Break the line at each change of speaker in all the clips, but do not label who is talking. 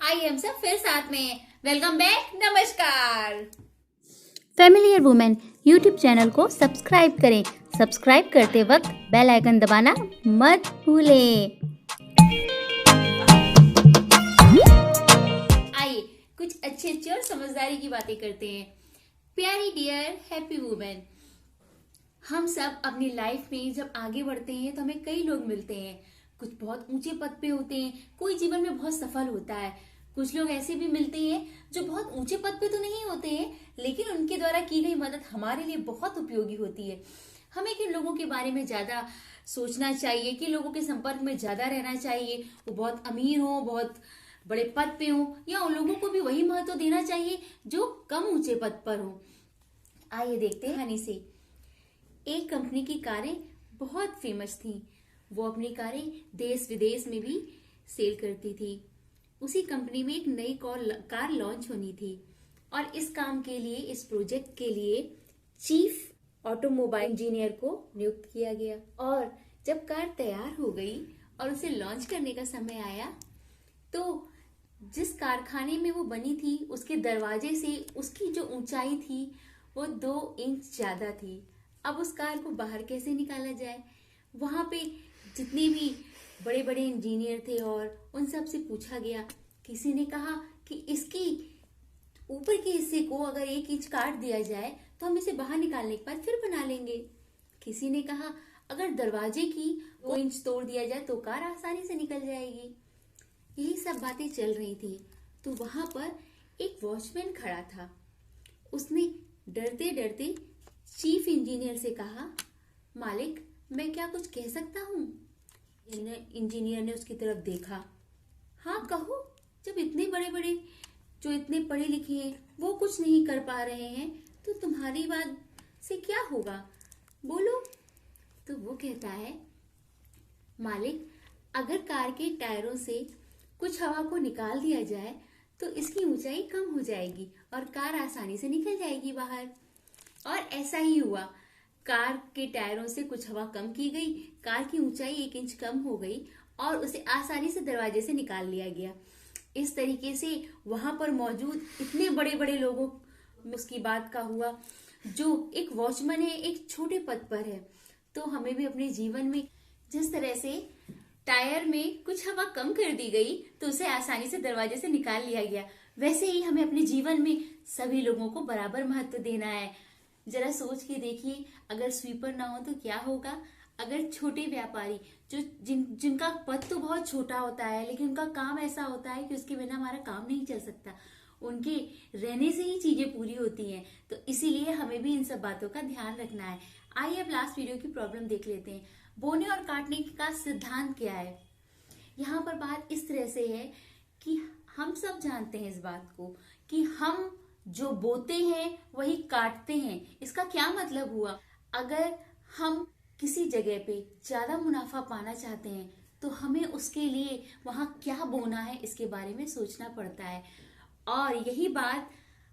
आइए हम सब फिर साथ में। वेलकम बैक, नमस्कार।
फैमिलियर वुमेन यूट्यूब चैनल को सब्सक्राइब करें। सब्सक्राइब करते वक्त बेल आइकन दबाना मत भूलें।
आइए कुछ अच्छे और समझदारी की बातें करते हैं। प्यारी डियर हैप्पी वुमेन, हम सब अपनी लाइफ में जब आगे बढ़ते हैं तो हमें कई लोग मिलते हैं। कुछ बहुत ऊंचे पद पे होते हैं, कोई जीवन में बहुत सफल होता है। कुछ लोग ऐसे भी मिलते हैं जो बहुत ऊंचे पद पे तो नहीं होते हैं, लेकिन उनके द्वारा की गई मदद हमारे लिए बहुत उपयोगी होती है। हमें किन लोगों के बारे में ज्यादा सोचना चाहिए, किन लोगों के संपर्क में ज्यादा रहना चाहिए। वो बहुत अमीर हो, बहुत बड़े पद पे हो, या उन लोगों को भी वही महत्व देना चाहिए जो कम ऊंचे पद पर हो। आइए देखते हैं कहानी से। एक कंपनी की कारें बहुत फेमस थी। वो अपनी कारें देश विदेश में भी सेल करती थी। उसी कंपनी में एक नई कार लॉन्च होनी थी और इस काम के लिए, इस प्रोजेक्ट के लिए चीफ ऑटोमोबाइल इंजीनियर को नियुक्त किया गया। और जब कार तैयार हो गई और उसे लॉन्च करने का समय आया, तो जिस कारखाने में वो बनी थी उसके दरवाजे से उसकी जो ऊंचाई थी वो 2 इंच ज्यादा थी। अब उस कार को बाहर कैसे निकाला जाए? वहां पे जितने भी बड़े बड़े इंजीनियर थे और उन सब से पूछा गया। किसी ने कहा कि इसकी ऊपर के हिस्से को अगर 1 इंच काट दिया जाए तो हम इसे बाहर निकालने के बाद फिर बना लेंगे। किसी ने कहा अगर दरवाजे की 2 इंच तोड़ दिया जाए तो कार आसानी से निकल जाएगी। यही सब बातें चल रही थी तो वहां पर एक वॉचमैन खड़ा था। उसने डरते डरते चीफ इंजीनियर से कहा, मालिक मैं क्या कुछ कह सकता हूँ? इंजीनियर ने उसकी तरफ देखा। हाँ कहो, जब इतने बड़े बड़े जो इतने पढ़े लिखे हैं वो कुछ नहीं कर पा रहे हैं तो तुम्हारी बात से क्या होगा, बोलो। तो वो कहता है, मालिक अगर कार के टायरों से कुछ हवा को निकाल दिया जाए तो इसकी ऊंचाई कम हो जाएगी और कार आसानी से निकल जाएगी बाहर। और ऐसा ही हुआ। कार के टायरों से कुछ हवा कम की गई, कार की ऊंचाई 1 इंच कम हो गई और उसे आसानी से दरवाजे से निकाल लिया गया। इस तरीके से वहां पर मौजूद इतने बड़े बड़े लोगों उसकी बात का हुआ। जो एक वॉचमैन है, एक छोटे पद पर है, तो हमें भी अपने जीवन में जिस तरह से टायर में कुछ हवा कम कर दी गई तो उसे आसानी से दरवाजे से निकाल लिया गया, वैसे ही हमें अपने जीवन में सभी लोगों को बराबर महत्व देना है। जरा सोच के देखिए, अगर स्वीपर ना हो तो क्या होगा? अगर छोटे व्यापारी जो जिनका पद तो बहुत छोटा होता है लेकिन उनका काम ऐसा होता है कि उसके बिना हमारा काम नहीं चल सकता, उनके रहने से ही चीजें पूरी होती हैं, तो इसीलिए हमें भी इन सब बातों का ध्यान रखना है। आइए अब लास्ट वीडियो की प्रॉब्लम देख लेते हैं। बोने और काटने का सिद्धांत क्या है? यहाँ पर बात इस तरह से है कि हम सब जानते हैं इस बात को कि हम जो बोते हैं वही काटते हैं। इसका क्या मतलब हुआ? अगर हम किसी जगह पे ज्यादा मुनाफा पाना चाहते हैं तो हमें उसके लिए वहां क्या बोना है इसके बारे में सोचना पड़ता है। और यही बात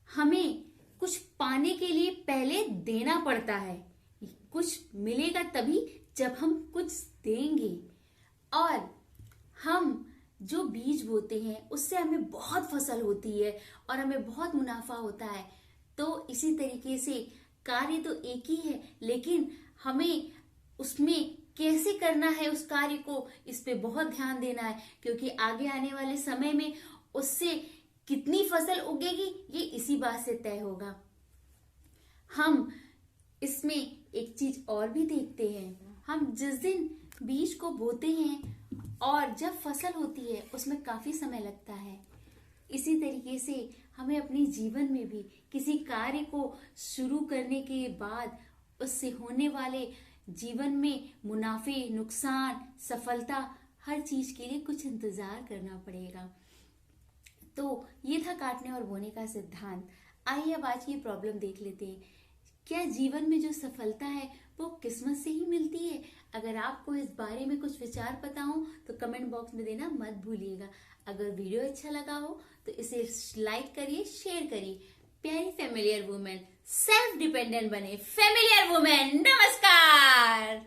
हमें कुछ पाने के लिए पहले देना पड़ता है। कुछ मिलेगा तभी जब हम कुछ देंगे। और हम जो बीज बोते हैं उससे हमें बहुत फसल होती है और हमें बहुत मुनाफा होता है। तो इसी तरीके से कार्य तो एक ही है, लेकिन हमें उसमें कैसे करना है उस कार्य को, इस पे बहुत ध्यान देना है, क्योंकि आगे आने वाले समय में उससे कितनी फसल उगेगी ये इसी बात से तय होगा। हम इसमें एक चीज और भी देखते हैं। हम जिस दिन बीज को बोते हैं और जब फसल होती है उसमें काफी समय लगता है। इसी तरीके से हमें अपने जीवन में भी किसी कार्य को शुरू करने के बाद उससे होने वाले जीवन में मुनाफे, नुकसान, सफलता, हर चीज के लिए कुछ इंतजार करना पड़ेगा। तो ये था काटने और बोने का सिद्धांत। आइए अब आज की प्रॉब्लम देख लेते हैं। क्या जीवन में जो सफलता है वो किस्मत से ही मिलती है? अगर आपको इस बारे में कुछ विचार पता हो तो कमेंट बॉक्स में देना मत भूलिएगा। अगर वीडियो अच्छा लगा हो तो इसे लाइक करिए, शेयर करिए। प्यारी फैमिलियर वुमेन सेल्फ डिपेंडेंट बने। फैमिलियर वुमेन, नमस्कार।